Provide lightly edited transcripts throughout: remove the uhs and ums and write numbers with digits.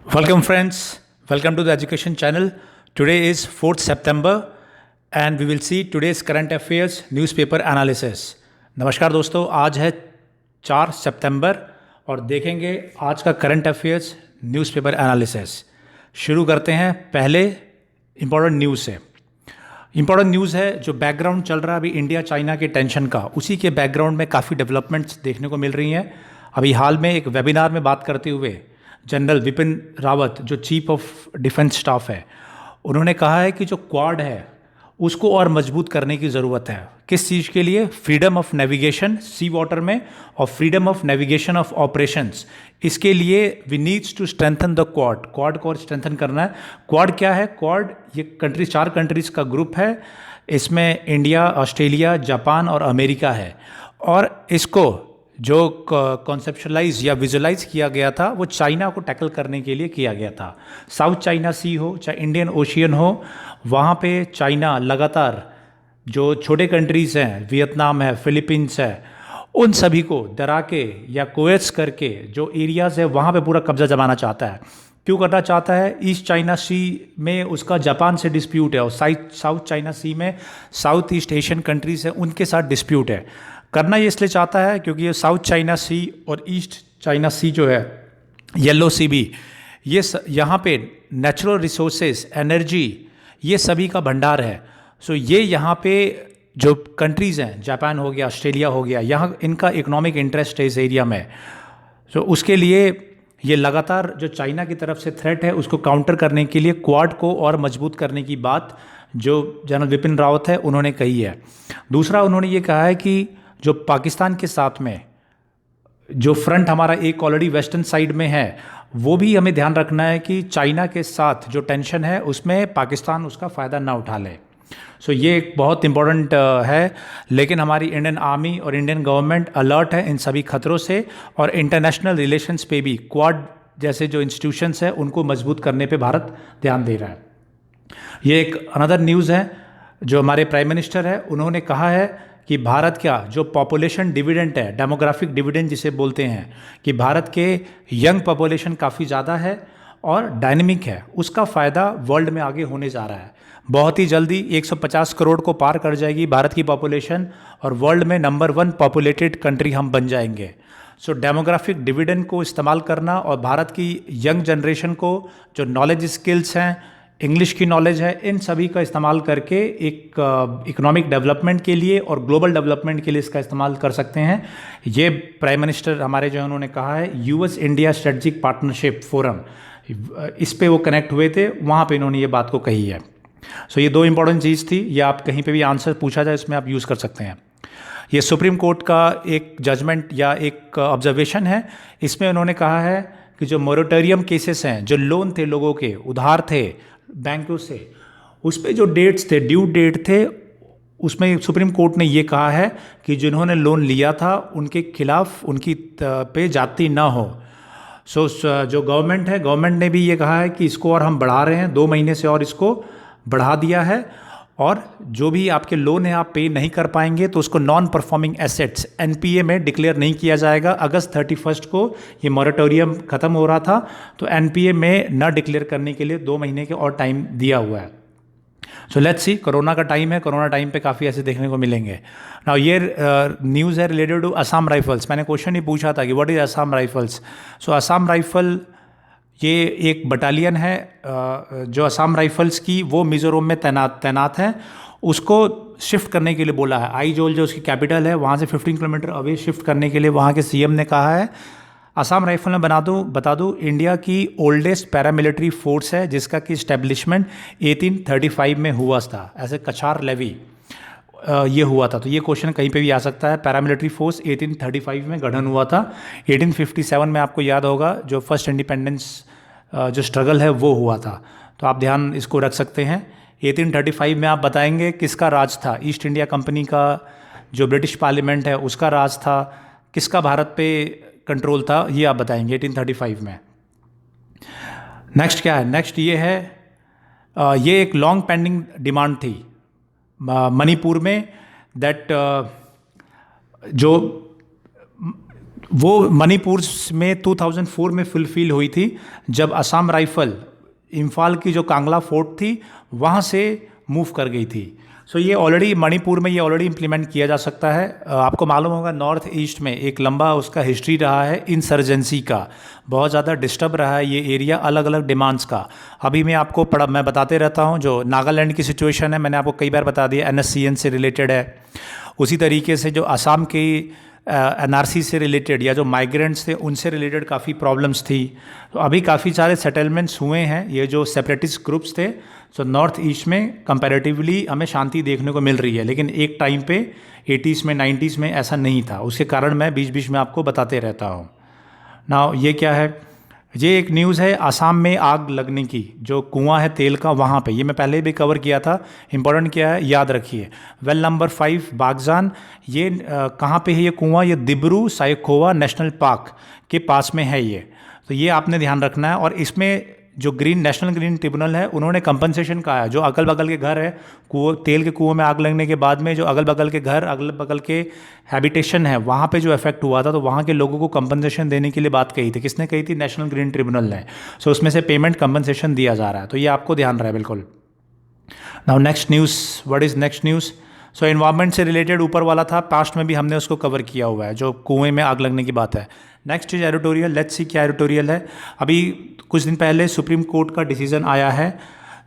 Welcome, friends. Welcome to the education channel. Today is 4th September and we will see today's current affairs newspaper analysis. नमस्कार दोस्तों, आज है 4 सितंबर और देखेंगे आज का करंट अफेयर्स न्यूज़पेपर एनालिसिस। शुरू करते हैं पहले इम्पोर्टेंट न्यूज़ से। इम्पोर्टेंट न्यूज़ है जो बैकग्राउंड चल रहा है अभी इंडिया चाइना के टेंशन का, उसी के बैकग्राउंड में काफ़ी डेवलपमेंट्स देखने को मिल रही हैं। अभी हाल में एक वेबिनार में बात करते हुए जनरल विपिन रावत जो चीफ ऑफ डिफेंस स्टाफ है, उन्होंने कहा है कि जो क्वाड है उसको और मजबूत करने की ज़रूरत है। किस चीज़ के लिए? Freedom of navigation sea water में और freedom of navigation of operations. इसके लिए we needs to strengthen the quad. Quad को और स्ट्रेंथन करना है। क्वाड क्या है? क्वाड ये कंट्रीज 4 कंट्रीज़ का ग्रुप है। इसमें इंडिया, ऑस्ट्रेलिया, जापान और अमेरिका है। और इसको जो कॉन्सेप्शलाइज या विजुलाइज किया गया था वो चाइना को टैकल करने के लिए किया गया था। साउथ चाइना सी हो चाहे इंडियन ओशियन हो, वहाँ पे चाइना लगातार जो छोटे कंट्रीज़ हैं, वियतनाम है, फिलीपींस है, उन सभी को डरा के या कोएस करके जो एरियाज़ है वहाँ पे पूरा कब्जा जमाना चाहता है। क्यों करना चाहता है? ईस्ट चाइना सी में उसका जापान से डिस्प्यूट है और साउथ चाइना सी में साउथ ईस्ट एशियन कंट्रीज़ हैं, उनके साथ डिस्प्यूट है। करना ये इसलिए चाहता है क्योंकि ये साउथ चाइना सी और ईस्ट चाइना सी जो है, येलो सी भी, ये यहाँ पे नेचुरल रिसोर्सेज, एनर्जी, ये सभी का भंडार है। सो ये यहाँ पे जो कंट्रीज़ हैं, जापान हो गया, ऑस्ट्रेलिया हो गया, यहाँ इनका इकोनॉमिक इंटरेस्ट है इस एरिया में। सो उसके लिए ये लगातार जो चाइना की तरफ से थ्रेट है उसको काउंटर करने के लिए क्वाड को और मजबूत करने की बात जो जनरल विपिन रावत है उन्होंने कही है। दूसरा उन्होंने ये कहा है कि जो पाकिस्तान के साथ में जो फ्रंट हमारा एक ऑलरेडी वेस्टर्न साइड में है, वो भी हमें ध्यान रखना है कि चाइना के साथ जो टेंशन है उसमें पाकिस्तान उसका फ़ायदा ना उठा ले। सो ये एक बहुत इम्पोर्टेंट है। लेकिन हमारी इंडियन आर्मी और इंडियन गवर्नमेंट अलर्ट है इन सभी खतरों से और इंटरनेशनल रिलेशंस पे भी क्वाड जैसे जो इंस्टीट्यूशंस हैं उनको मजबूत करने पे भारत ध्यान दे रहा है। ये एक अनदर न्यूज़ है जो हमारे प्राइम मिनिस्टर है, उन्होंने कहा है कि भारत का जो पॉपुलेशन डिविडेंड है, डेमोग्राफिक डिविडेंड जिसे बोलते हैं, कि भारत के यंग पॉपुलेशन काफ़ी ज़्यादा है और डायनेमिक है, उसका फ़ायदा वर्ल्ड में आगे होने जा रहा है। बहुत ही जल्दी 150 करोड़ को पार कर जाएगी भारत की पॉपुलेशन और वर्ल्ड में नंबर 1 पॉपुलेटेड कंट्री हम बन जाएंगे। सो डेमोग्राफिक डिविडेंड को इस्तेमाल करना और भारत की यंग जनरेशन को जो नॉलेज स्किल्स हैं, इंग्लिश की नॉलेज है, इन सभी का इस्तेमाल करके एक इकोनॉमिक डेवलपमेंट के लिए और ग्लोबल डेवलपमेंट के लिए इसका इस्तेमाल कर सकते हैं। ये प्राइम मिनिस्टर हमारे जो उन्होंने कहा है, US India strategic partnership forum, इस पे वो कनेक्ट हुए थे, वहाँ पे इन्होंने ये बात को कही है। सो ये 2 इंपॉर्टेंट चीज़ थी। ये आप कहीं पे भी आंसर पूछा जाए इसमें आप यूज़ कर सकते हैं। ये सुप्रीम कोर्ट का एक जजमेंट या एक ऑब्जर्वेशन है। इसमें उन्होंने कहा है कि जो मोरेटोरियम केसेस हैं, जो लोन थे लोगों के, उधार थे बैंकों से, उस पे जो डेट्स थे, ड्यू डेट थे, उसमें सुप्रीम कोर्ट ने ये कहा है कि जिन्होंने लोन लिया था उनके खिलाफ उनकी पे जाती ना हो। सो जो गवर्नमेंट है, गवर्नमेंट ने भी ये कहा है कि इसको और हम बढ़ा रहे हैं, 2 महीने से और इसको बढ़ा दिया है। और जो भी आपके लोन है आप पे नहीं कर पाएंगे तो उसको नॉन परफॉर्मिंग एसेट्स एनपीए में डिक्लेयर नहीं किया जाएगा। अगस्त 31 को ये मॉरेटोरियम ख़त्म हो रहा था, तो एनपीए में न डिक्लेयर करने के लिए 2 महीने के और टाइम दिया हुआ है। सो लेट्स सी, कोरोना का टाइम है, कोरोना टाइम पे काफ़ी ऐसे देखने को मिलेंगे। नाउ ये न्यूज़ है रिलेटेड टू असम राइफल्स। मैंने क्वेश्चन ही पूछा था कि what is Assam rifles. So Assam rifle ये एक बटालियन है जो असम राइफल्स की वो मिज़ोरम में तैनात है। उसको शिफ्ट करने के लिए बोला है। आइजोल जो उसकी कैपिटल है वहाँ से 15 किलोमीटर अवे शिफ्ट करने के लिए वहाँ के सीएम ने कहा है। असम राइफल में बता दूँ इंडिया की ओल्डेस्ट पैरामिलिट्री फोर्स है जिसका कि इस्टेब्लिशमेंट 1835 में हुआ था। ऐसे कछार लेवी ये हुआ था। तो ये क्वेश्चन कहीं पे भी आ सकता है। पैरामिलिट्री फोर्स 1835 में गठन हुआ था। 1857 में आपको याद होगा जो फर्स्ट इंडिपेंडेंस जो स्ट्रगल है वो हुआ था। तो आप ध्यान इसको रख सकते हैं। 1835 में आप बताएंगे किसका राज था। ईस्ट इंडिया कंपनी का जो ब्रिटिश पार्लियामेंट है उसका राज था, किसका भारत पे कंट्रोल था, ये आप बताएंगे 1835 में। नेक्स्ट क्या है? नेक्स्ट ये है, ये एक लॉन्ग पेंडिंग डिमांड थी मणिपुर में, दैट जो वो मणिपुर में 2004 में फुलफिल हुई थी, जब असम राइफल इम्फाल की जो कांगला फोर्ट थी वहाँ से मूव कर गई थी। सो ये ऑलरेडी मणिपुर में ये ऑलरेडी इम्प्लीमेंट किया जा सकता है। आपको मालूम होगा नॉर्थ ईस्ट में एक लंबा उसका हिस्ट्री रहा है इंसर्जेंसी का, बहुत ज़्यादा डिस्टर्ब रहा है ये एरिया अलग अलग डिमांड्स का। अभी मैं बताते रहता हूँ, जो नागालैंड की सिचुएशन है मैंने आपको कई बार बता दिया, NSCN से रिलेटेड है। उसी तरीके से जो असम की NRC से रिलेटेड या जो माइग्रेंट्स थे उनसे रिलेटेड काफ़ी प्रॉब्लम्स थी। तो अभी काफ़ी सारे सेटलमेंट्स हुए हैं ये जो सेपरेटिस्ट ग्रुप्स थे। सो नॉर्थ ईस्ट में कंपैरेटिवली हमें शांति देखने को मिल रही है, लेकिन एक टाइम पे 80s में 90s में ऐसा नहीं था। उसके कारण मैं बीच बीच में आपको बताते रहता हूँ। नाउ ये क्या है, ये एक न्यूज़ है असम में आग लगने की, जो कुआं है तेल का वहाँ पे, ये मैं पहले भी कवर किया था। इंपॉर्टेंट क्या है याद रखिए। वेल नंबर 5 बागजान, ये कहाँ पे है ये कुआं, ये दिब्रू साइखोवा नेशनल पार्क के पास में है ये। तो ये आपने ध्यान रखना है। और इसमें जो नेशनल ग्रीन ट्रिब्यूनल है उन्होंने कंपनसेशन कहा है, जो अगल बगल के घर है कुआं, तेल के कुओं में आग लगने के बाद में जो अगल बगल के घर, अगल बगल के हैबिटेशन है वहाँ पे जो इफेक्ट हुआ था, तो वहाँ के लोगों को कंपनसेशन देने के लिए बात कही थी। किसने कही थी? नेशनल ग्रीन ट्रिब्यूनल ने। सो उसमें से पेमेंट कंपनसेशन दिया जा रहा है, तो ये आपको ध्यान रहे बिल्कुल। Now next news, what is next news? So environment से रिलेटेड ऊपर वाला था, पास्ट में भी हमने उसको कवर किया हुआ है, जो कुएं में आग लगने की बात है। Next is editorial, let's see क्या एडिटोरियल है। अभी कुछ दिन पहले सुप्रीम कोर्ट का डिसीजन आया है,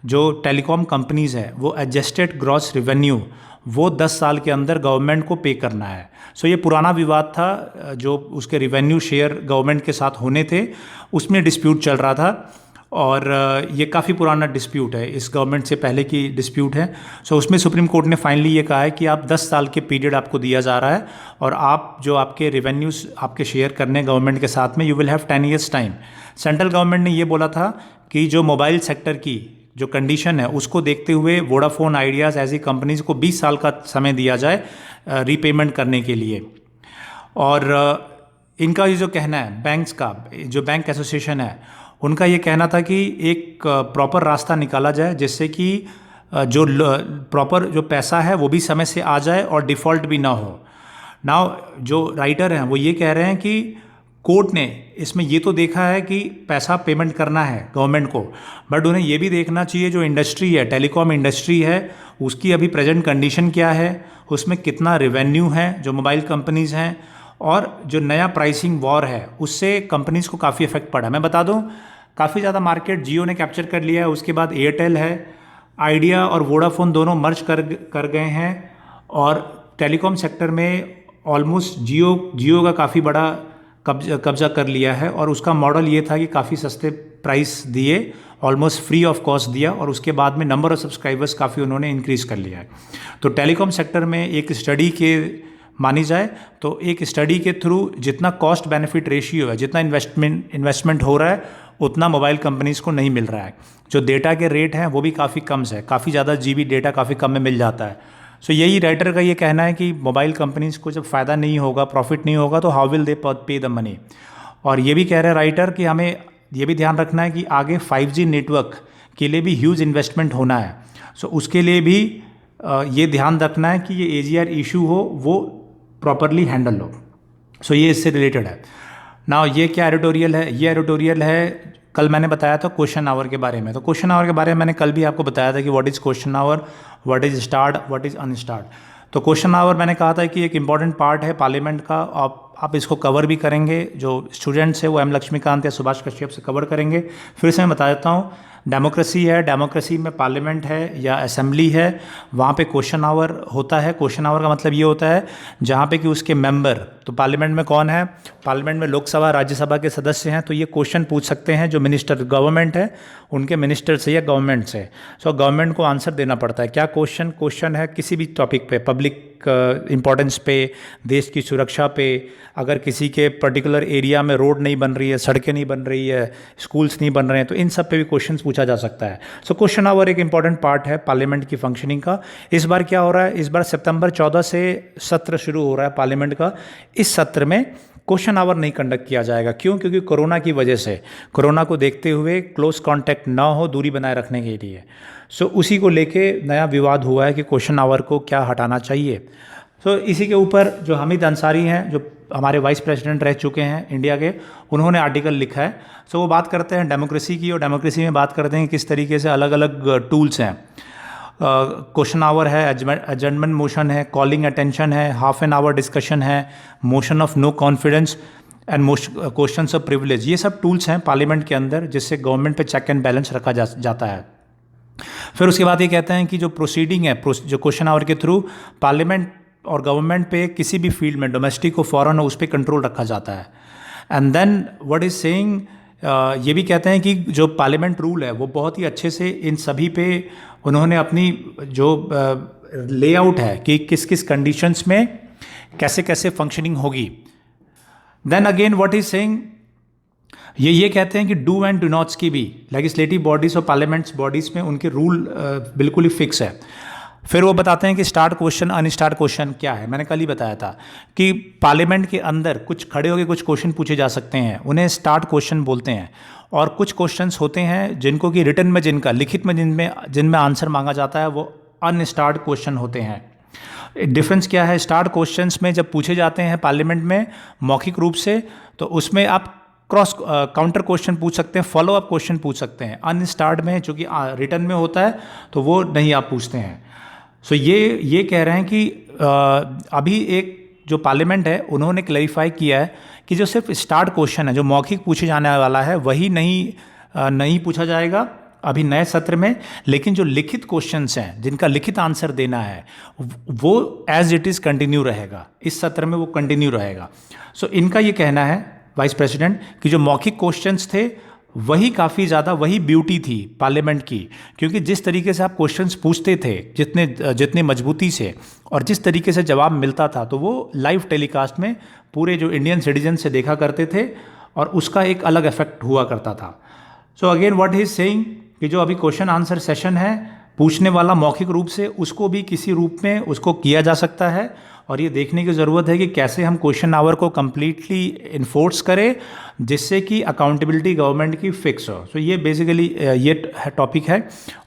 जो टेलीकॉम कंपनीज़ है वो एडजस्टेड ग्रॉस रेवेन्यू वो 10 साल के अंदर गवर्नमेंट को पे करना है। सो ये पुराना विवाद था, जो उसके रेवेन्यू शेयर गवर्नमेंट के साथ होने थे, उसमें डिस्प्यूट चल रहा था। और ये काफ़ी पुराना डिस्प्यूट है, इस गवर्नमेंट से पहले की डिस्प्यूट है। सो उसमें सुप्रीम कोर्ट ने फाइनली ये कहा है कि आप 10 साल के पीरियड आपको दिया जा रहा है, और आप जो आपके रेवेन्यूज़ आपके शेयर करने गवर्नमेंट के साथ में, you will have 10 years time. Central government ने ये बोला था कि जो मोबाइल सेक्टर की जो कंडीशन है उसको देखते हुए वोडाफोन आइडियाज़ ऐसी कंपनीज़ को 20 साल का समय दिया जाए रीपेमेंट करने के लिए। और इनका ये जो कहना है बैंक्स का, जो बैंक एसोसिएशन है उनका ये कहना था कि एक प्रॉपर रास्ता निकाला जाए, जिससे कि जो प्रॉपर जो पैसा है वो भी समय से आ जाए और डिफ़ॉल्ट भी ना हो। नाउ जो राइटर हैं वो ये कह रहे हैं कि कोर्ट ने इसमें ये तो देखा है कि पैसा पेमेंट करना है गवर्नमेंट को, बट उन्हें ये भी देखना चाहिए जो इंडस्ट्री है, टेलीकॉम इंडस्ट्री है, उसकी अभी प्रेजेंट कंडीशन क्या है, उसमें कितना रेवेन्यू है जो मोबाइल कंपनीज़ हैं, और जो नया प्राइसिंग वॉर है उससे कंपनीज़ को काफ़ी इफेक्ट पड़ा। मैं बता दूं काफ़ी ज़्यादा मार्केट जियो ने कैप्चर कर लिया है, उसके बाद एयरटेल है, आइडिया और वोडाफोन दोनों मर्ज कर गए हैं, और टेलीकॉम सेक्टर में ऑलमोस्ट जियो का काफ़ी बड़ा कब्जा कर लिया है। और उसका मॉडल ये था कि काफ़ी सस्ते प्राइस दिए, ऑलमोस्ट फ्री ऑफ कॉस्ट दिया, और उसके बाद में नंबर ऑफ सब्सक्राइबर्स काफ़ी उन्होंने इंक्रीज़ कर लिया है। तो टेलीकॉम सेक्टर में एक स्टडी के मानी जाए तो एक स्टडी के थ्रू जितना कॉस्ट बेनिफिट रेशियो है, जितना इन्वेस्टमेंट हो रहा है, उतना मोबाइल कंपनीज़ को नहीं मिल रहा है। जो डेटा के रेट हैं वो भी काफ़ी कम है, काफ़ी ज़्यादा जीबी डेटा काफ़ी कम में मिल जाता है। सो यही राइटर का ये कहना है कि मोबाइल कंपनीज़ को जब फ़ायदा नहीं होगा, प्रॉफिट नहीं होगा, तो हाउ विल दे पे द मनी। और ये भी कह रहे हैं राइटर कि हमें ये भी ध्यान रखना है कि आगे 5G नेटवर्क के लिए भी ह्यूज इन्वेस्टमेंट होना है। सो उसके लिए भी ये ध्यान रखना है कि ये AGR इशू हो वो प्रॉपरली हैंडल हो। सो ये इससे रिलेटेड है। नाउ ये क्या एडिटोरियल है? ये एडिटोरियल है, कल मैंने बताया था क्वेश्चन आवर के बारे में। तो क्वेश्चन आवर के बारे में मैंने कल भी आपको बताया था कि what is question hour, what is starred, what is unstarred. तो क्वेश्चन आवर मैंने कहा था कि एक इंपॉर्टेंट पार्ट है पार्लियामेंट का, आप इसको कवर भी करेंगे। जो स्टूडेंट्स है वो M लक्ष्मीकांत या सुभाष कश्यप से कवर करेंगे। फिर से मैं बता देता हूँ, डेमोक्रेसी है, डेमोक्रेसी में पार्लियामेंट है या असेंबली है, वहाँ पे क्वेश्चन आवर होता है। क्वेश्चन आवर का मतलब ये होता है जहाँ पे कि उसके मेंबर, तो पार्लियामेंट में कौन है, पार्लियामेंट में लोकसभा राज्यसभा के सदस्य हैं, तो ये क्वेश्चन पूछ सकते हैं जो मिनिस्टर गवर्नमेंट है उनके मिनिस्टर से या गवर्नमेंट से। सो गवर्नमेंट को आंसर देना पड़ता है। क्या क्वेश्चन है किसी भी टॉपिक पे, पब्लिक इंपॉर्टेंस पे, देश की सुरक्षा पे, अगर किसी के पर्टिकुलर एरिया में रोड नहीं बन रही है, सड़कें नहीं बन रही है, स्कूल्स नहीं बन रहे हैं, तो इन सब पे भी क्वेश्चंस पूछा जा सकता है। सो क्वेश्चन आवर एक इंपॉर्टेंट पार्ट है पार्लियामेंट की फंक्शनिंग का। इस बार क्या हो रहा है, इस बार सितंबर 14 से सत्र शुरू हो रहा है पार्लियामेंट का। इस सत्र में क्वेश्चन आवर नहीं कंडक्ट किया जाएगा। क्यों? क्योंकि कोरोना की वजह से, कोरोना को देखते हुए क्लोज कांटेक्ट ना हो, दूरी बनाए रखने के लिए। सो उसी को लेके नया विवाद हुआ है कि क्वेश्चन आवर को क्या हटाना चाहिए। सो इसी के ऊपर जो हामिद अंसारी हैं, जो हमारे वाइस प्रेसिडेंट रह चुके हैं इंडिया के, उन्होंने आर्टिकल लिखा है। सो वो बात करते हैं डेमोक्रेसी की, और डेमोक्रेसी में बात करते हैं किस तरीके से अलग अलग टूल्स हैं। क्वेश्चन आवर है, एडजर्नमेंट मोशन है, कॉलिंग अटेंशन है, हाफ एन आवर डिस्कशन है, motion of no confidence and question of privilege. ये सब टूल्स हैं पार्लियामेंट के अंदर जिससे गवर्नमेंट पे चेक एंड बैलेंस रखा जाता है। फिर उसके बाद ये कहते हैं कि जो प्रोसीडिंग है, जो क्वेश्चन आवर के थ्रू पार्लियामेंट और गवर्नमेंट पे किसी भी फील्ड में, डोमेस्टिक हो फॉरेन हो, उस पर कंट्रोल रखा जाता है। And then what is saying, ये भी कहते हैं कि जो पार्लियामेंट रूल है वो बहुत ही अच्छे से इन सभी पे उन्होंने अपनी जो लेआउट है कि किस किस कंडीशंस में कैसे कैसे फंक्शनिंग होगी। Then again what is saying, ये कहते हैं कि डू एंड डू नॉट्स की भी लेजिस्लेटिव बॉडीज़ और पार्लियामेंट्स बॉडीज़ में उनके रूल बिल्कुल ही फिक्स है। फिर वो बताते हैं कि स्टार्ट क्वेश्चन अनस्टार्ट क्वेश्चन क्या है। मैंने कल ही बताया था कि पार्लियामेंट के अंदर कुछ खड़े होकर कुछ क्वेश्चन पूछे जा सकते हैं, उन्हें स्टार्ट क्वेश्चन बोलते हैं। और कुछ क्वेश्चंस होते हैं जिनको कि रिटन में, जिनका लिखित में जिनमें आंसर मांगा जाता है, वो अनस्टार्ट क्वेश्चन होते हैं। डिफरेंस क्या है, स्टार्ट क्वेश्चंस में जब पूछे जाते हैं पार्लियामेंट में मौखिक रूप से, तो उसमें आप क्रॉस काउंटर क्वेश्चन पूछ सकते हैं, फॉलो अप क्वेश्चन पूछ सकते हैं। अनस्टार्ट में चूँकि रिटन में होता है तो वो नहीं आप पूछते हैं। सो ये कह रहे हैं कि अभी एक जो पार्लियामेंट है उन्होंने क्लैरिफाई किया है कि जो सिर्फ स्टार्ट क्वेश्चन है, जो मौखिक पूछे जाने वाला है, वही नहीं पूछा जाएगा अभी नए सत्र में। लेकिन जो लिखित क्वेश्चंस हैं, जिनका लिखित आंसर देना है, वो एज इट इज़ कंटिन्यू रहेगा, इस सत्र में वो कंटिन्यू रहेगा। सो इनका ये कहना है वाइस प्रेसिडेंट कि जो मौखिक क्वेश्चंस थे वही काफ़ी ज़्यादा, वही ब्यूटी थी पार्लियामेंट की, क्योंकि जिस तरीके से आप क्वेश्चंस पूछते थे, जितने मजबूती से और जिस तरीके से जवाब मिलता था, तो वो लाइव टेलीकास्ट में पूरे जो इंडियन सिटीजन से देखा करते थे और उसका एक अलग इफेक्ट हुआ करता था। So again what he is saying कि जो अभी क्वेश्चन आंसर सेशन है, पूछने वाला मौखिक रूप से, उसको भी किसी रूप में उसको किया जा सकता है। और ये देखने की ज़रूरत है कि कैसे हम क्वेश्चन आवर को कम्प्लीटली इन्फोर्स करें जिससे कि अकाउंटेबिलिटी गवर्नमेंट की फिक्स हो। सो ये बेसिकली ये टॉपिक है।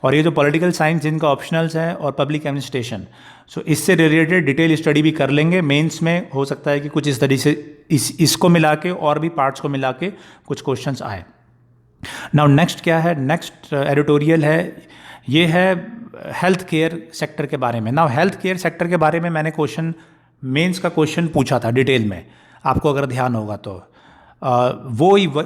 और ये जो पॉलिटिकल साइंस जिनका ऑप्शनल्स है और पब्लिक एडमिनिस्ट्रेशन, सो इससे रिलेटेड डिटेल स्टडी भी कर लेंगे। मेंस में हो सकता है कि कुछ इस तरीके से इसको मिला के और भी पार्ट्स को मिला के कुछ क्वेश्चंस आए। नाउ नेक्स्ट क्या है, नेक्स्ट एडिटोरियल है, ये है हेल्थ केयर सेक्टर के बारे में। नाउ हेल्थ केयर सेक्टर के बारे में मैंने मेंस का क्वेश्चन पूछा था डिटेल में, आपको अगर ध्यान होगा तो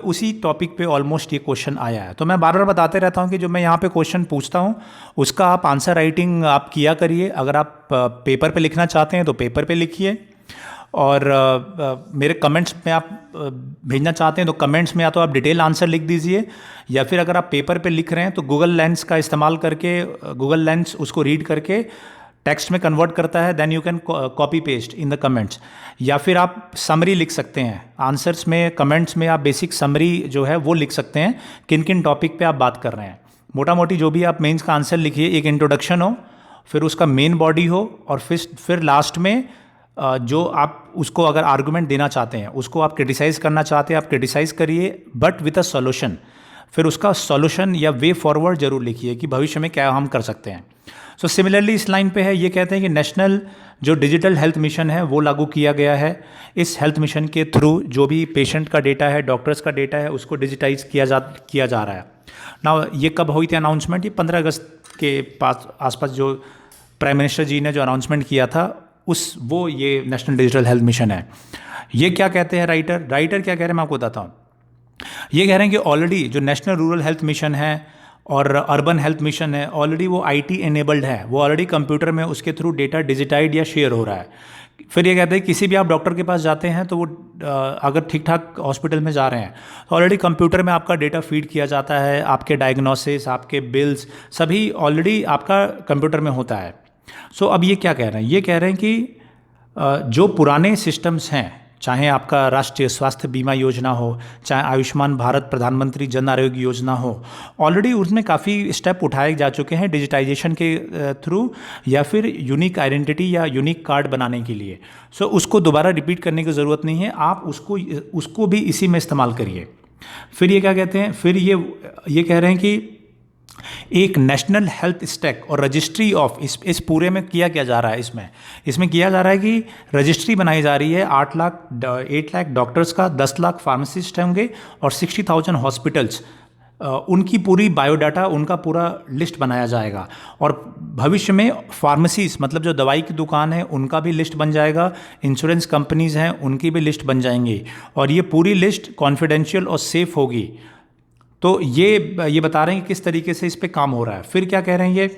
उसी टॉपिक पे ऑलमोस्ट ये क्वेश्चन आया है। तो मैं बार बार बताते रहता हूँ कि जो मैं यहाँ पे क्वेश्चन पूछता हूँ उसका आप आंसर राइटिंग आप किया करिए। अगर आप पेपर पे लिखना चाहते हैं तो पेपर पे लिखिए, और मेरे कमेंट्स में आप भेजना चाहते हैं तो कमेंट्स में या तो आप डिटेल आंसर लिख दीजिए, या फिर अगर आप पेपर पे लिख रहे हैं तो गूगल लेंस का इस्तेमाल करके, गूगल लेंस उसको रीड करके टेक्स्ट में कन्वर्ट करता है, then you can copy paste in the comments. या फिर आप समरी लिख सकते हैं आंसर्स में, कमेंट्स में आप बेसिक समरी जो है वो लिख सकते हैं, किन किन टॉपिक पे आप बात कर रहे हैं। मोटा मोटी जो भी आप मेंस का आंसर लिखिए, एक इंट्रोडक्शन हो, फिर उसका मेन बॉडी हो, और फिर लास्ट में जो आप उसको अगर आर्गूमेंट देना चाहते हैं, उसको आप क्रिटिसाइज़ करना चाहते हैं, आप क्रिटिसाइज़ करिए, बट विद अ सॉल्यूशन। फिर उसका सॉल्यूशन या वे फॉरवर्ड जरूर लिखिए कि भविष्य में क्या हम कर सकते हैं। सो सिमिलरली इस लाइन पे है, ये कहते हैं कि नेशनल जो डिजिटल हेल्थ मिशन है वो लागू किया गया है। इस हेल्थ मिशन के थ्रू जो भी पेशेंट का डेटा है, डॉक्टर्स का डेटा है, उसको डिजिटाइज किया जा रहा है। ना ये कब हुई थी अनाउंसमेंट? ये 15 अगस्त के आसपास जो प्राइम मिनिस्टर जी ने जो अनाउंसमेंट किया था ये नेशनल डिजिटल हेल्थ मिशन है। ये क्या कहते हैं राइटर क्या कह रहे हैं मैं आपको बताता हूँ। ये कह रहे हैं कि ऑलरेडी जो नेशनल रूरल हेल्थ मिशन है और अर्बन हेल्थ मिशन है, ऑलरेडी वो आईटी एनेबल्ड है, वो ऑलरेडी कंप्यूटर में उसके थ्रू डेटा डिजिटाइड या शेयर हो रहा है। फिर ये कहते हैं किसी भी आप डॉक्टर के पास जाते हैं तो वो अगर ठीक ठाक हॉस्पिटल में जा रहे हैं तो ऑलरेडी कंप्यूटर में आपका डेटा फीड किया जाता है, आपके डायग्नोसिस, आपके बिल्स सभी ऑलरेडी आपका कंप्यूटर में होता है। सो अब ये क्या कह रहे हैं? ये कह रहे हैं कि जो पुराने सिस्टम्स हैं, चाहे आपका राष्ट्रीय स्वास्थ्य बीमा योजना हो, चाहे आयुष्मान भारत प्रधानमंत्री जन आरोग्य योजना हो, ऑलरेडी उसमें काफ़ी स्टेप उठाए जा चुके हैं डिजिटाइजेशन के थ्रू, या फिर यूनिक आइडेंटिटी या यूनिक कार्ड बनाने के लिए। सो उसको दोबारा रिपीट करने की ज़रूरत नहीं है, आप उसको भी इसी में इस्तेमाल करिए। फिर ये क्या कहते हैं? फिर ये कह रहे हैं कि एक नेशनल हेल्थ स्टैक और रजिस्ट्री ऑफ इस पूरे में किया क्या जा रहा है, इसमें किया जा रहा है कि रजिस्ट्री बनाई जा रही है 8 लाख डॉक्टर्स का, 10 लाख फार्मासिस्ट होंगे और 60,000 हॉस्पिटल्स, उनकी पूरी बायोडाटा, उनका पूरा लिस्ट बनाया जाएगा। और भविष्य में फार्मेसीज मतलब जो दवाई की दुकान है उनका भी लिस्ट बन जाएगा, इंश्योरेंस कंपनीज हैं उनकी भी लिस्ट बन जाएंगी, और ये पूरी लिस्ट कॉन्फिडेंशियल और सेफ होगी। तो ये बता रहे हैं कि किस तरीके से इस पे काम हो रहा है। फिर क्या कह रहे हैं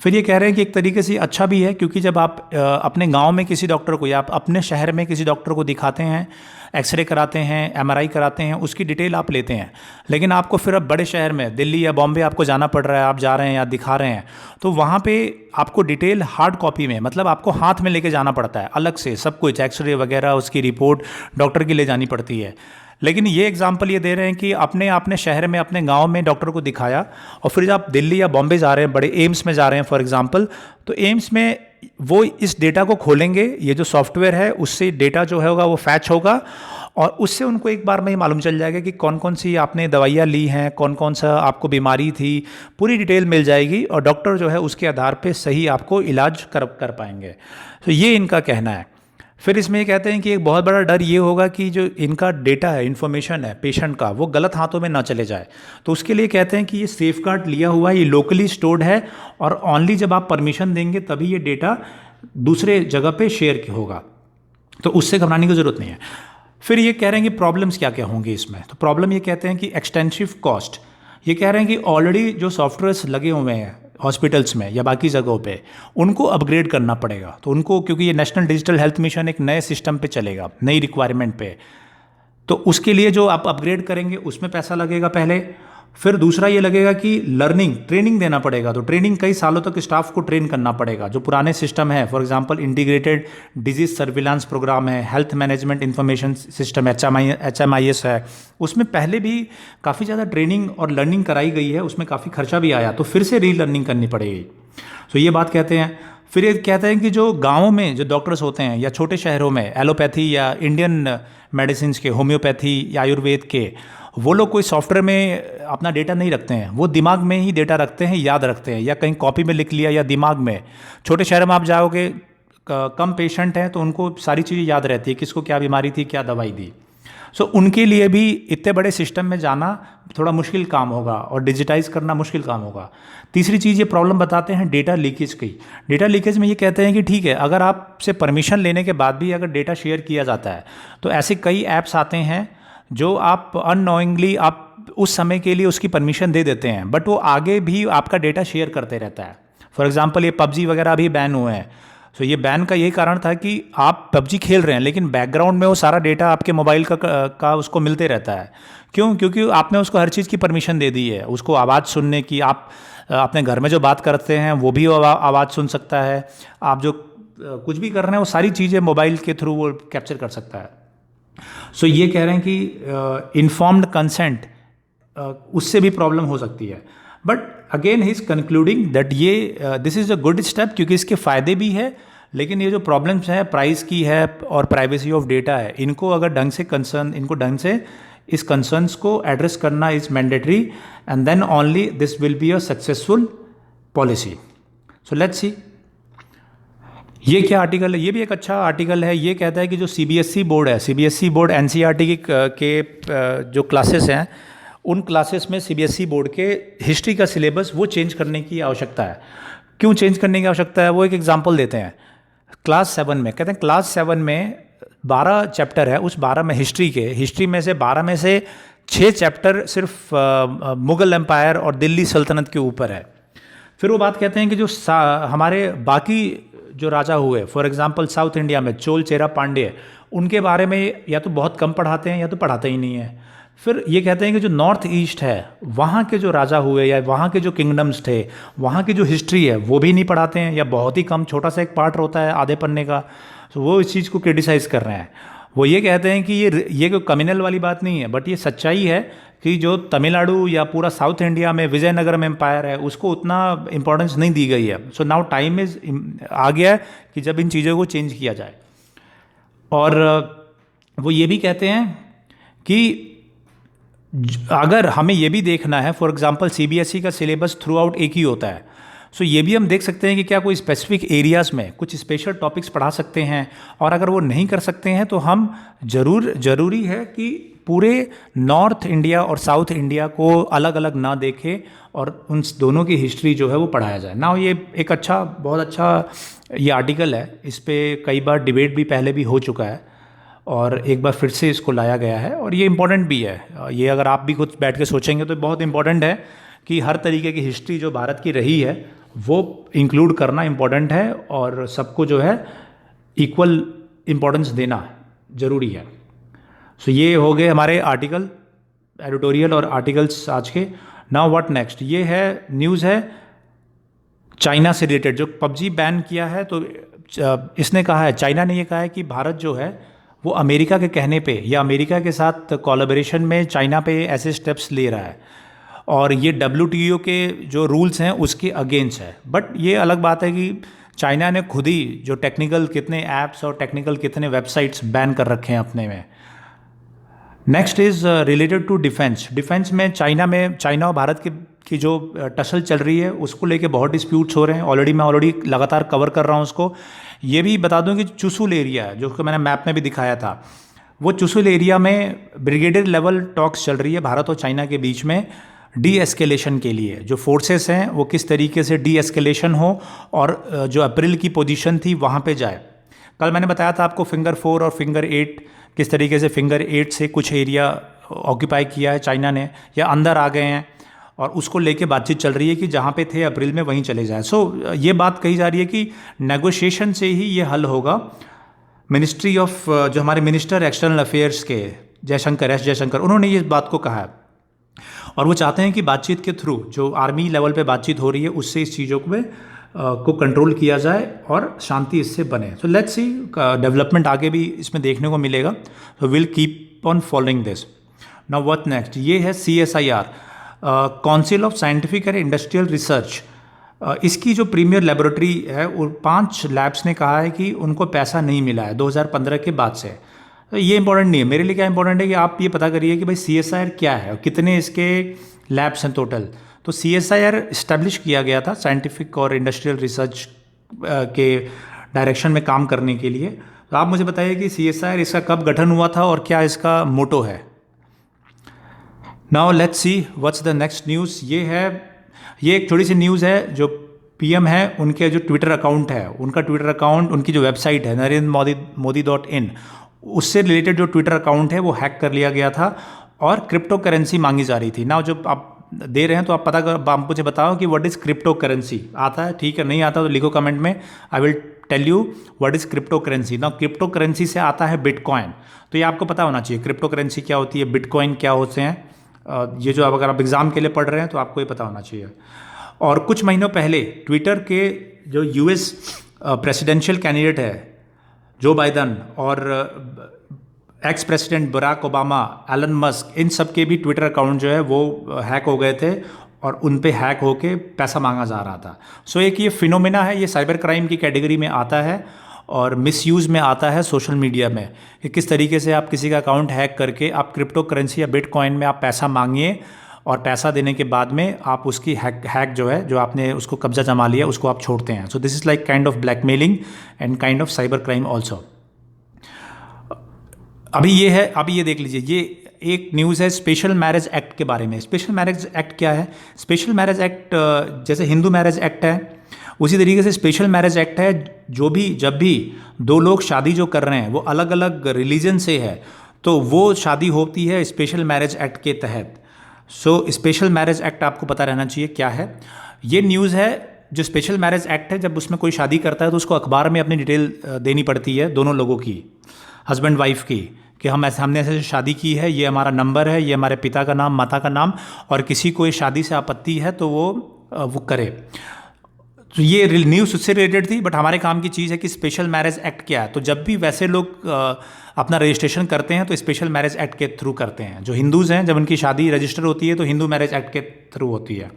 फिर ये कह रहे हैं कि एक तरीके से अच्छा भी है, क्योंकि जब आप अपने गांव में किसी डॉक्टर को या आप अपने शहर में किसी डॉक्टर को दिखाते हैं, एक्सरे कराते हैं, एमआरआई कराते हैं, उसकी डिटेल आप लेते हैं, लेकिन आपको फिर अब बड़े शहर में दिल्ली या बॉम्बे आपको जाना पड़ रहा है, आप जा रहे हैं या दिखा रहे हैं, तो वहाँ पे आपको डिटेल हार्ड कॉपी में, मतलब आपको हाथ में लेके जाना पड़ता है, अलग से सब कुछ एक्सरे वगैरह उसकी रिपोर्ट डॉक्टर की ले जानी पड़ती है। लेकिन ये एग्जाम्पल ये दे रहे हैं कि अपने शहर में, अपने गांव में डॉक्टर को दिखाया, और फिर जब आप दिल्ली या बॉम्बे जा रहे हैं, बड़े एम्स में जा रहे हैं फॉर एग्जांपल, तो एम्स में वो इस डेटा को खोलेंगे, ये जो सॉफ्टवेयर है उससे डेटा जो होगा वो फैच होगा, और उससे उनको एक बार में ही मालूम चल जाएगा कि कौन कौन सी आपने दवाइयाँ ली हैं, कौन कौन सा आपको बीमारी थी, पूरी डिटेल मिल जाएगी, और डॉक्टर जो है उसके आधार पे सही आपको इलाज कर पाएंगे। तो ये इनका कहना है। फिर इसमें ये कहते हैं कि एक बहुत बड़ा डर ये होगा कि जो इनका डेटा है, इन्फॉर्मेशन है पेशेंट का, वो गलत हाथों में ना चले जाए। तो उसके लिए कहते हैं कि ये सेफ गार्ड लिया हुआ है, ये लोकली स्टोर्ड है, और ओनली जब आप परमिशन देंगे तभी ये डेटा दूसरे जगह पे शेयर होगा, तो उससे घबराने की ज़रूरत नहीं है। फिर ये कह रहे हैं कि प्रॉब्लम्स क्या क्या होंगी इसमें। तो प्रॉब्लम ये कहते हैं कि एक्सटेंसिव कॉस्ट। ये कह रहे हैं कि ऑलरेडी जो सॉफ्टवेयर्स लगे हुए हैं हॉस्पिटल्स में या बाकी जगहों पे, उनको अपग्रेड करना पड़ेगा। तो उनको, क्योंकि ये नेशनल डिजिटल हेल्थ मिशन एक नए सिस्टम पे चलेगा, नई रिक्वायरमेंट पे, तो उसके लिए जो आप अपग्रेड करेंगे उसमें पैसा लगेगा पहले। फिर दूसरा ये लगेगा कि ट्रेनिंग देना पड़ेगा। तो ट्रेनिंग कई सालों तक स्टाफ को ट्रेन करना पड़ेगा। जो पुराने सिस्टम है, for example integrated disease surveillance programme है, health management information system HMIS है, उसमें पहले भी काफ़ी ज़्यादा ट्रेनिंग और लर्निंग कराई गई है, उसमें काफ़ी खर्चा भी आया, तो फिर से रीलर्निंग करनी पड़ेगी। तो ये बात कहते हैं। फिर ये कहते हैं कि जो गाँवों में जो डॉक्टर्स होते हैं या छोटे शहरों में एलोपैथी या इंडियन मेडिसिन के, होम्योपैथी या आयुर्वेद के, वो लोग कोई सॉफ्टवेयर में अपना डेटा नहीं रखते हैं, वो दिमाग में ही डेटा रखते हैं, याद रखते हैं, या कहीं कॉपी में लिख लिया या दिमाग में। छोटे शहर में आप जाओगे, कम पेशेंट हैं तो उनको सारी चीज़ें याद रहती है, किसको क्या बीमारी थी, क्या दवाई दी। सो उनके लिए भी इतने बड़े सिस्टम में जाना थोड़ा मुश्किल काम होगा और डिजिटाइज करना मुश्किल काम होगा। तीसरी चीज़ ये प्रॉब्लम बताते हैं डेटा लीकेज की। डेटा लीकेज में ये कहते हैं कि ठीक है, अगर आपसे परमिशन लेने के बाद भी अगर डेटा शेयर किया जाता है, तो ऐसे कई ऐप्स आते हैं जो आप अननोइंगली आप उस समय के लिए उसकी परमिशन दे देते हैं, बट वो आगे भी आपका डेटा शेयर करते रहता है। फॉर एग्जांपल ये पबजी वगैरह अभी बैन हुए हैं। सो ये बैन का यही कारण था कि आप पबजी खेल रहे हैं, लेकिन बैकग्राउंड में वो सारा डेटा आपके मोबाइल का उसको मिलते रहता है। क्यों? क्योंकि आपने उसको हर चीज़ की परमिशन दे दी है, उसको आवाज़ सुनने की। आप अपने घर में जो बात करते हैं वो भी आवाज़ सुन सकता है, आप जो कुछ भी कर रहे हैं वो सारी चीज़ें मोबाइल के थ्रू वो कैप्चर कर सकता है। सो ये कह रहे हैं कि इन्फॉर्म्ड कंसेंट, उससे भी प्रॉब्लम हो सकती है। But again he is concluding that ये this is a good step, क्योंकि इसके फ़ायदे भी है, लेकिन ये जो प्रॉब्लम्स है प्राइस की है और प्राइवेसी ऑफ डेटा है, इनको अगर इनको ढंग से इस कंसर्न्स को एड्रेस करना is mandatory, and then only this will be a successful policy. So let's see ये क्या आर्टिकल है। ये भी एक अच्छा आर्टिकल है। ये कहता है कि जो CBSE बोर्ड है, CBSE बोर्ड NCERT के जो क्लासेस हैं, उन क्लासेस में CBSE बोर्ड के हिस्ट्री का सिलेबस वो चेंज करने की आवश्यकता है। क्यों चेंज करने की आवश्यकता है? वो एक एग्जांपल देते हैं। क्लास 7 में कहते हैं, क्लास 7 में 12 चैप्टर है, उस 12 में हिस्ट्री में से 12 में से 6 चैप्टर सिर्फ मुग़ल एम्पायर और दिल्ली सल्तनत के ऊपर है। फिर वो बात कहते हैं कि जो हमारे बाकी जो राजा हुए, फॉर एग्जांपल साउथ इंडिया में चोल, चेरा, पांड्य, उनके बारे में या तो बहुत कम पढ़ाते हैं या तो पढ़ाते ही नहीं है। फिर ये कहते हैं कि जो नॉर्थ ईस्ट है, वहाँ के जो राजा हुए या वहाँ के जो किंगडम्स थे, वहाँ की जो हिस्ट्री है वो भी नहीं पढ़ाते हैं, या बहुत ही कम, छोटा सा एक पार्ट होता है आधे पन्ने का। तो वो इस चीज़ को क्रिटिसाइज़ कर रहे हैं। वो ये कहते हैं कि ये कोई कम्युनल वाली बात नहीं है, बट ये सच्चाई है कि जो तमिलनाडु या पूरा साउथ इंडिया में विजयनगरम एम्पायर है, उसको उतना इंपॉर्टेंस नहीं दी गई है। सो नाउ टाइम इज आ गया है कि जब इन चीज़ों को चेंज किया जाए। और वो ये भी कहते हैं कि अगर हमें ये भी देखना है, फॉर एग्जांपल सीबीएसई का सिलेबस थ्रू आउट एक ही होता है, सो ये भी हम देख सकते हैं कि क्या कोई स्पेसिफिक एरियाज़ में कुछ स्पेशल टॉपिक्स पढ़ा सकते हैं, और अगर वो नहीं कर सकते हैं तो हम ज़रूरी है कि पूरे नॉर्थ इंडिया और साउथ इंडिया को अलग अलग ना देखें और उन दोनों की हिस्ट्री जो है वो पढ़ाया जाए ना। ये एक बहुत अच्छा ये आर्टिकल है, इस पर कई बार डिबेट भी पहले भी हो चुका है और एक बार फिर से इसको लाया गया है, और ये इम्पोर्टेंट भी है। ये अगर आप भी खुद बैठ के सोचेंगे तो बहुत इम्पोर्टेंट है कि हर तरीके की हिस्ट्री जो भारत की रही है वो इंक्लूड करना इम्पोर्टेंट है, और सबको जो है इक्वल इम्पोर्टेंस देना ज़रूरी है। सो ये हो गए हमारे आर्टिकल, एडिटोरियल और आर्टिकल्स आज के। नाउ व्हाट नेक्स्ट, ये है न्यूज़ है चाइना से रिलेटेड, जो पबजी बैन किया है। तो इसने कहा है, चाइना ने ये कहा है कि भारत जो है वो अमेरिका के कहने पे या अमेरिका के साथ कोलैबोरेशन में चाइना पे ऐसे स्टेप्स ले रहा है, और ये WTO के जो रूल्स हैं उसके अगेंस्ट है। बट ये अलग बात है कि चाइना ने खुद ही जो टेक्निकल कितने ऐप्स और टेक्निकल कितने वेबसाइट्स बैन कर रखे हैं अपने में। Next is related to defence में चाइना और भारत की जो टसल चल रही है उसको लेके बहुत डिस्प्यूट्स हो रहे हैं। मैं ऑलरेडी लगातार कवर कर रहा हूँ उसको। ये भी बता दूं कि चुशुल एरिया है, जो कि मैंने मैप में भी दिखाया था, वो चुशुल एरिया में ब्रिगेडियर लेवल टॉक्स चल रही है भारत और चाइना के बीच में डी एस्केलेशन के लिए। जो फोर्सेस हैं वो किस तरीके से डी एस्केलेशन हो और जो अप्रैल की पोजीशन थी वहाँ पे जाए। कल मैंने बताया था आपको फिंगर 4 और फिंगर 8 किस तरीके से फिंगर 8 से कुछ एरिया ऑक्यूपाई किया है चाइना ने या अंदर आ गए हैं, और उसको लेके बातचीत चल रही है कि जहाँ पे थे अप्रैल में वहीं चले जाए। ये बात कही जा रही है कि नेगोशिएशन से ही ये हल होगा। मिनिस्ट्री ऑफ जो हमारे मिनिस्टर एक्सटर्नल अफेयर्स के जयशंकर उन्होंने ये बात को कहा है, और वो चाहते हैं कि बातचीत के थ्रू जो आर्मी लेवल पे बातचीत हो रही है उससे इस चीज़ों को कंट्रोल किया जाए और शांति इससे बने। तो लेट्स सी, डेवलपमेंट आगे भी इसमें देखने को मिलेगा। तो will keep on following this. Now what next, ये है CSIR, council of scientific and industrial research. इसकी जो प्रीमियर लेबोरेटरी है वो 5 लैब्स ने कहा है कि उनको पैसा नहीं मिला है 2015 के बाद से। तो ये इंपॉर्टेंट नहीं है मेरे लिए। क्या इंपॉर्टेंट है कि आप ये पता करिए कि भाई CSIR क्या है और कितने इसके लैब्स हैं टोटल। तो CSIR इस्टेब्लिश किया गया था साइंटिफिक और इंडस्ट्रियल रिसर्च के डायरेक्शन में काम करने के लिए। तो आप मुझे बताइए कि CSIR इसका कब गठन हुआ था और क्या इसका मोटो है। Now let's see what's the next news. ये एक थोड़ी सी न्यूज़ है। जो PM है उनके जो ट्विटर अकाउंट है, उनका ट्विटर अकाउंट, उनकी जो वेबसाइट है NarendraModi.in, उससे रिलेटेड जो ट्विटर अकाउंट है वो हैक कर लिया गया था और क्रिप्टो करेंसी मांगी जा रही थी। नाउ जब आप दे रहे हैं तो आप मुझे बताओ कि व्हाट इज़ क्रिप्टो करेंसी। आता है ठीक है, नहीं आता तो लिखो कमेंट में, I will tell you what is crypto currency. Now crypto currency से आता है बिटकॉइन। तो ये आपको पता होना चाहिए क्रिप्टो करेंसी क्या होती है, बिटकॉइन क्या होते हैं। ये जो अगर आप एग्ज़ाम के लिए पढ़ रहे हैं तो आपको ये पता होना चाहिए। और कुछ महीनों पहले ट्विटर के जो US प्रेसिडेंशियल कैंडिडेट है जो बाइडन और ex president Barack Obama, Elon Musk, इन सब के भी ट्विटर अकाउंट जो है वो हैक हो गए थे और उन पे हैक होके पैसा मांगा जा रहा था। सो एक ये फिनोमेना है, ये साइबर क्राइम की कैटेगरी में आता है और मिसयूज़ में आता है सोशल मीडिया में, कि किस तरीके से आप किसी का अकाउंट हैक करके आप क्रिप्टो करेंसी या बिटकॉइन में आप पैसा मांगिए और पैसा देने के बाद में आप उसकी हैक जो है, जो आपने उसको कब्जा जमा लिया, उसको आप छोड़ते हैं। So this is like kind of blackmailing and kind of cyber crime also. अभी ये देख लीजिए, ये एक न्यूज़ है स्पेशल मैरिज एक्ट के बारे में। स्पेशल मैरिज एक्ट क्या है? स्पेशल मैरिज एक्ट जैसे हिंदू मैरिज एक्ट है उसी तरीके से स्पेशल मैरिज एक्ट है। जब भी दो लोग शादी जो कर रहे हैं वो अलग अलग रिलीजन से है तो वो शादी होती है स्पेशल मैरिज एक्ट के तहत। सो स्पेशल मैरिज एक्ट आपको पता रहना चाहिए क्या है। ये न्यूज़ है, जो स्पेशल मैरिज एक्ट है, जब उसमें कोई शादी करता है तो उसको अखबार में अपनी डिटेल देनी पड़ती है, दोनों लोगों की, हस्बैंड वाइफ की, कि हमने ऐसे शादी की है, ये हमारा नंबर है, ये हमारे पिता का नाम, माता का नाम, और किसी को इस शादी से आपत्ति है तो वो करे। तो ये न्यूज़ उससे रिलेटेड थी, बट हमारे काम की चीज़ है कि स्पेशल मैरिज एक्ट क्या है। तो जब भी वैसे लोग अपना रजिस्ट्रेशन करते हैं तो स्पेशल मैरिज एक्ट के थ्रू करते हैं। जो हिंदूज़ हैं, जब उनकी शादी रजिस्टर होती है तो हिंदू मैरिज एक्ट के थ्रू होती है।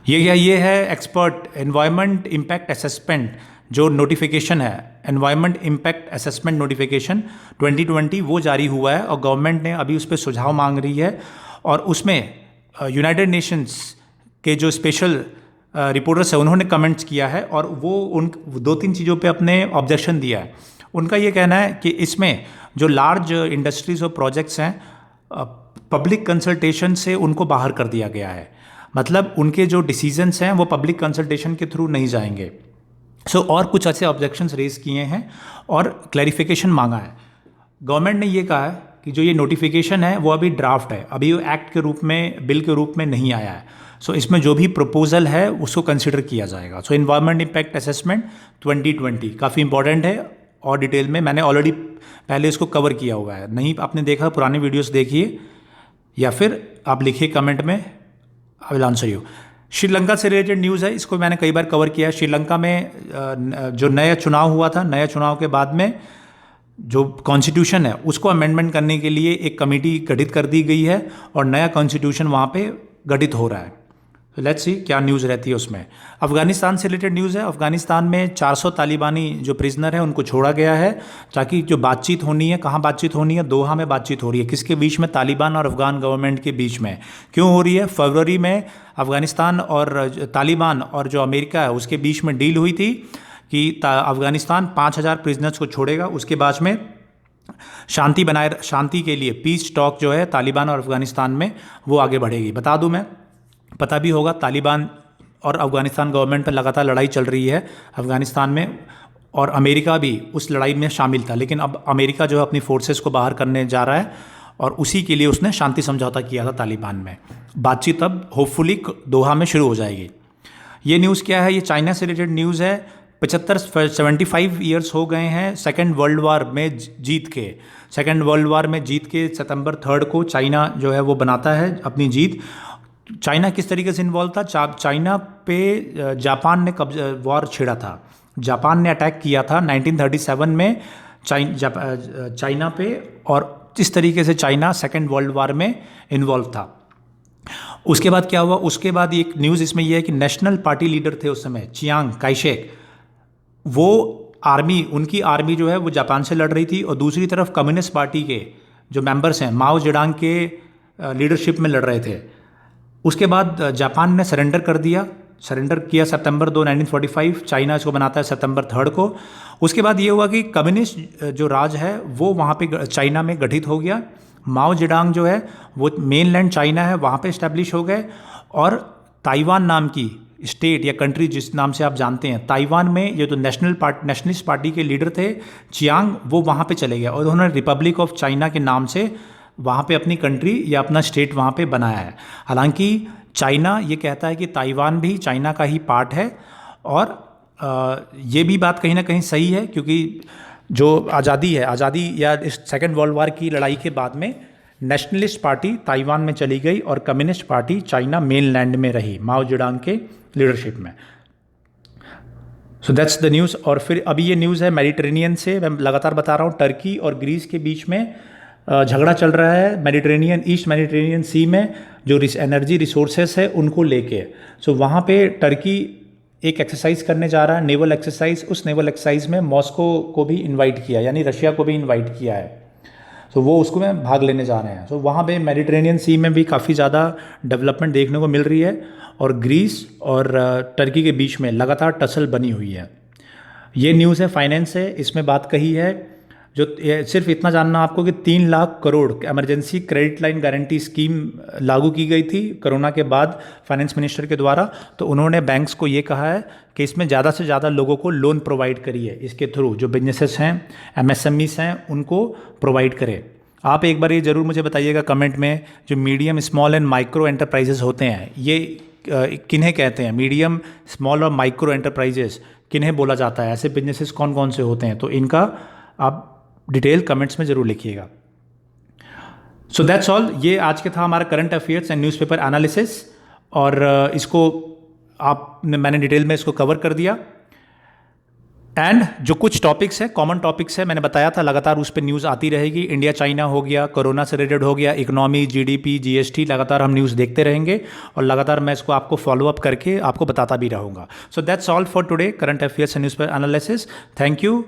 ये है एक्सपर्ट एनवायरमेंट इम्पैक्ट असेसमेंट जो नोटिफिकेशन है एनवायरनमेंट इम्पैक्ट असेसमेंट नोटिफिकेशन 2020 वो जारी हुआ है और गवर्नमेंट ने अभी उस पर सुझाव मांग रही है। और उसमें यूनाइटेड नेशंस के जो स्पेशल रिपोर्टर्स है उन्होंने कमेंट्स किया है और वो उन 2-3 चीज़ों पे अपने ऑब्जेक्शन दिया है। उनका ये कहना है कि इसमें जो लार्ज इंडस्ट्रीज और प्रोजेक्ट्स हैं पब्लिक कंसल्टेशन से उनको बाहर कर दिया गया है, मतलब उनके जो डिसीजंस हैं वो पब्लिक कंसल्टेशन के थ्रू नहीं जाएंगे। और कुछ ऐसे ऑब्जेक्शंस रेज किए हैं और क्लैरिफिकेशन मांगा है। गवर्नमेंट ने ये कहा है कि जो ये नोटिफिकेशन है वो अभी ड्राफ्ट है, अभी वो एक्ट के रूप में, बिल के रूप में नहीं आया है। इसमें जो भी प्रपोजल है उसको कंसिडर किया जाएगा। एनवायरनमेंट इम्पैक्ट असेसमेंट 2020 काफ़ी इंपॉर्टेंट है और डिटेल में मैंने ऑलरेडी पहले इसको कवर किया हुआ है। नहीं आपने देखा पुराने वीडियोस देखिए या फिर आप लिखिए कमेंट में, I will answer you. Sri Lanka से रिलेटेड न्यूज़ है, इसको मैंने कई बार कवर किया है। श्रीलंका में जो नया चुनाव हुआ था, नया चुनाव के बाद में जो कॉन्स्टिट्यूशन है उसको अमेंडमेंट करने के लिए एक कमेटी गठित कर दी गई है और नया कॉन्स्टिट्यूशन वहाँ पे गठित हो रहा है। लेट्स सी क्या न्यूज़ रहती है उसमें। अफगानिस्तान से रिलेटेड न्यूज़ है। अफगानिस्तान में 400 तालिबानी जो प्रिजनर है उनको छोड़ा गया है ताकि जो बातचीत होनी है, कहाँ बातचीत होनी है, दोहा में बातचीत हो रही है। किसके बीच में? तालिबान और अफगान गवर्नमेंट के बीच में। क्यों हो रही है? फरवरी में अफगानिस्तान और तालिबान और जो अमेरिका है उसके बीच में डील हुई थी कि अफगानिस्तान 5000 प्रिजनर्स को छोड़ेगा, उसके बाद में शांति के लिए पीस टॉक जो है तालिबान और अफगानिस्तान में वो आगे बढ़ेगी। बता दूं मैं, पता भी होगा तालिबान और अफगानिस्तान गवर्नमेंट पर लगातार लड़ाई चल रही है अफगानिस्तान में और अमेरिका भी उस लड़ाई में शामिल था, लेकिन अब अमेरिका जो है अपनी फोर्सेस को बाहर करने जा रहा है और उसी के लिए उसने शांति समझौता किया था तालिबान में। बातचीत अब होपफुली दोहा में शुरू हो जाएगी। ये न्यूज़ क्या है? ये चाइना से रिलेटेड न्यूज़ है। 75 ईयर्स हो गए हैं सेकेंड वर्ल्ड वार में जीत के। सेकेंड वर्ल्ड वार में जीत के सितंबर 3 को चाइना जो है वो बनाता है अपनी जीत। चाइना किस तरीके से इन्वॉल्व था? चाइना पे जापान ने वॉर छेड़ा था, जापान ने अटैक किया था 1937 में चाइना पे, और इस तरीके से चाइना सेकेंड वर्ल्ड वार में इन्वॉल्व था। उसके बाद क्या हुआ? उसके बाद एक न्यूज़ इसमें यह है कि नेशनल पार्टी लीडर थे उस समय चियांग काइशेक, वो आर्मी, उनकी आर्मी जो है वो जापान से लड़ रही थी और दूसरी तरफ कम्युनिस्ट पार्टी के जो मेंबर्स हैं माओ जेडांग के लीडरशिप में लड़ रहे थे। उसके बाद जापान ने सरेंडर किया सितंबर 2, 1945। चाइना इसको बनाता है सितंबर 3 को। उसके बाद ये हुआ कि कम्युनिस्ट जो राज है वो वहाँ पे चाइना में गठित हो गया। माओ जेडांग जो है वो मेनलैंड चाइना है वहाँ पे इस्टेब्लिश हो गए और ताइवान नाम की स्टेट या कंट्री जिस नाम से आप जानते हैं, ताइवान में ये जो नेशनलिस्ट पार्टी के लीडर थे चियांग, वो वहाँ पे चले गए और उन्होंने रिपब्लिक ऑफ चाइना के नाम से वहाँ पे अपनी कंट्री या अपना स्टेट वहाँ पे बनाया है। हालांकि चाइना ये कहता है कि ताइवान भी चाइना का ही पार्ट है और ये भी बात कहीं ना कहीं सही है, क्योंकि जो आज़ादी या इस सेकेंड वर्ल्ड वार की लड़ाई के बाद में नेशनलिस्ट पार्टी ताइवान में चली गई और कम्युनिस्ट पार्टी चाइना मेनलैंड में रही माओ जेडांग के लीडरशिप में। So that's the news. और फिर अभी ये न्यूज़ है मेडिटेरेनियन से, मैं लगातार बता रहा हूँ टर्की और ग्रीस के बीच में झगड़ा चल रहा है ईस्ट मेडिटेरेनियन सी में जो एनर्जी रिसोर्सेस है उनको लेके। वहाँ पे टर्की एक एक्सरसाइज करने जा रहा है, नेवल एक्सरसाइज। उस नेवल एक्सरसाइज में मॉस्को को भी इनवाइट किया, यानी रशिया को भी इनवाइट किया है। वो उसको में भाग लेने जा रहे हैं। वहाँ पे मेडिटेरेनियन सी में भी काफ़ी ज़्यादा डेवलपमेंट देखने को मिल रही है और ग्रीस और टर्की के बीच में लगातार टसल बनी हुई है। ये न्यूज़ है फाइनेंस है, इसमें बात कही है जो सिर्फ इतना जानना आपको कि 3 lakh crore emergency credit line guarantee scheme लागू की गई थी कोरोना के बाद फाइनेंस मिनिस्टर के द्वारा। तो उन्होंने बैंक्स को ये कहा है कि इसमें ज़्यादा से ज़्यादा लोगों को लोन प्रोवाइड करिए, इसके थ्रू जो बिजनेसेस हैं, MSMEs हैं, उनको प्रोवाइड करें। आप एक बार ये ज़रूर मुझे बताइएगा कमेंट में, जो medium small and micro enterprises होते हैं ये किन्हें कहते हैं? मीडियम स्मॉल और माइक्रो एंटरप्राइजेस किन्हें बोला जाता है? ऐसे बिजनेसेस कौन कौन से होते हैं? तो इनका आप डिटेल कमेंट्स में ज़रूर लिखिएगा। So that's all. ये आज के था हमारा current affairs and newspaper analysis, और इसको मैंने डिटेल में इसको कवर कर दिया। एंड जो कुछ टॉपिक्स है, कॉमन टॉपिक्स है, मैंने बताया था लगातार उस पर न्यूज़ आती रहेगी। इंडिया चाइना हो गया, कोरोना से रिलेटेड हो गया, इकोनॉमी, जीडीपी, जीएसटी, लगातार हम न्यूज़ देखते रहेंगे और लगातार मैं इसको आपको फॉलो अप करके आपको बताता भी रहूँगा। So that's all for today, current affairs and newspaper analysis. Thank you.